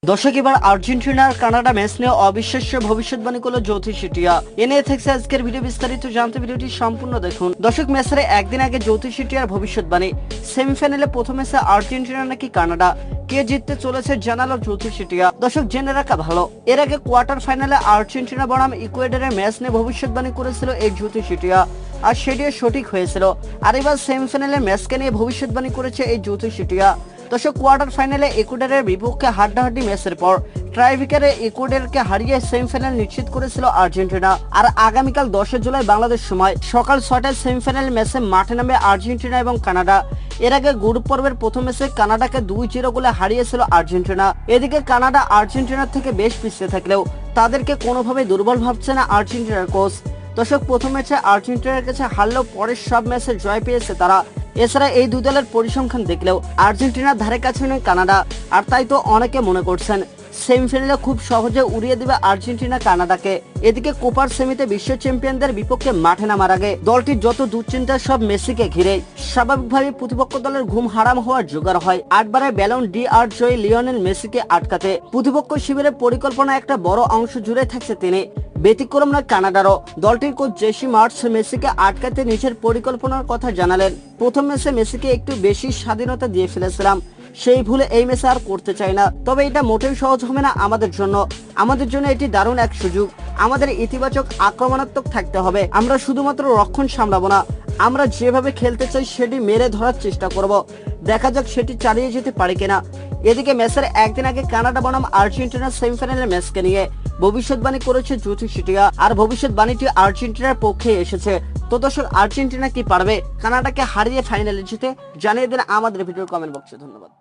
দর্শক, এবার আর্জেন্টিনার কানাডা ম্যাচ নিয়ে অবিশ্বাস্য ভবিষ্যৎবাণী করলো জ্যোতি শেঠিয়া। এ নিয়ে থাকছে আজকের ভিডিও, বিস্তারিত জানতে ভিডিওটি সম্পূর্ণ দেখুন। দর্শক, ম্যাচের একদিন আগে জ্যোতি শেঠিয়ার ভবিষ্যৎবাণী, সেমিফাইনালে প্রথম ম্যাচে আর্জেন্টিনা নাকি কানাডা, কে জিততে চলেছে জানালো জ্যোতি শেঠিয়া। দর্শক, জেনে রাখা ভালো, এর আগে কোয়ার্টার ফাইনালে আর্জেন্টিনা বনাম ইকুয়েডরের ম্যাচ নিয়ে ভবিষ্যৎবাণী করেছিল এই জ্যোতি শেঠিয়া, আর সেটিও সঠিক হয়েছিল। আর এবার সেমিফাইনালে ম্যাচকে নিয়ে ভবিষ্যৎবাণী করেছে এই জ্যোতি শেঠিয়া। দর্শক, কোয়ার্টার ফাইনালে ইকুয়েডরের বিপক্ষে হাড্ডাহাড্ডি ম্যাচের পর ট্রাইব্রেকারে ইকুয়েডরকে হারিয়ে সেমিফাইনাল নিশ্চিত করেছিল আর্জেন্টিনা। আর আগামীকাল 10 জুলাই বাংলাদেশ সময় সকাল 6টায় সেমিফাইনাল ম্যাচে মাঠে নামবে আর্জেন্টিনা এবং কানাডা। এর আগে গ্রুপ পর্বের প্রথম ম্যাচে কানাডাকে 2-0 গোলে হারিয়েছিল আর্জেন্টিনা। এদিকে কানাডা আর্জেন্টিনার থেকে বেশ পিছিয়ে থাকলেও তাদেরকে কোনোভাবে দুর্বল ভাবছে না আর্জেন্টিনার কোচ। দর্শক, প্রথম ম্যাচে আর্জেন্টিনার কাছে হারলেও পরের সব ম্যাচে জয় পেয়েছে তারা। এছাড়া এই দুই দলের পরিসংখ্যান দেখলেও আর্জেন্টিনার ধারে কাছে নয় কানাডা। আর তাই তো অনেকে মনে করছেন সেমিফাইনালে খুব সহজে উড়িয়ে দিবে আর্জেন্টিনা কানাডাকে। এদিকে কোপার সেমিতে বিশ্ব চ্যাম্পিয়নদের বিপক্ষে মাঠে নামার আগে দলটির যত দুশ্চিন্তা সব মেসিকে ঘিরে। স্বাভাবিকভাবে প্রতিপক্ষ দলের ঘুম হারাম হওয়ার জোগাড় হয় 8বারের ব্যালন ডি আর জয়ী লিওনেল মেসিকে আটকাতে। প্রতিপক্ষ শিবিরের পরিকল্পনা একটা বড় অংশ জুড়ে থাকছে তিনি। ব্যতিক্রম না কানাডারও। দলটির কোচ জেসি মার্টস মেসিকে আটকাতে নিজের পরিকল্পনার কথা জানালেন। প্রথম ম্যাচে মেসিকে একটু বেশি স্বাধীনতা দিয়ে ফেলেছিলাম, সেই ভুলে এই ম্যাচে আর করতে চাই না। তবে এটা মোটেও সহজ হবে না আমাদের জন্য এটি দারুণ এক সুযোগ। আমাদের ইতিবাচক আক্রমণাত্মক থাকতে হবে। আমরা শুধুমাত্র রক্ষণ সামলাবো না, আমরা যেভাবে খেলতে চাই সেটি মেরে ধরার চেষ্টা করব। দেখা যাক সেটি চালিয়ে যেতে পারে কিনা। এদিকে ম্যাচের একদিন আগে কানাডা বনাম আর্জেন্টিনার সেমিফাইনালের ম্যাচকে নিয়ে ভবিষ্যৎবাণী করেছে জ্যোতি শেঠিয়া। আর ভবিষ্যৎবাণীটি আর্জেন্টিনার পক্ষে এসেছে। তো দর্শক, আর্জেন্টিনা কি পারবে কানাডাকে হারিয়ে ফাইনালে জিতে? জানিয়ে দিন আমাদের ভিডিওর কমেন্ট বক্সে। ধন্যবাদ।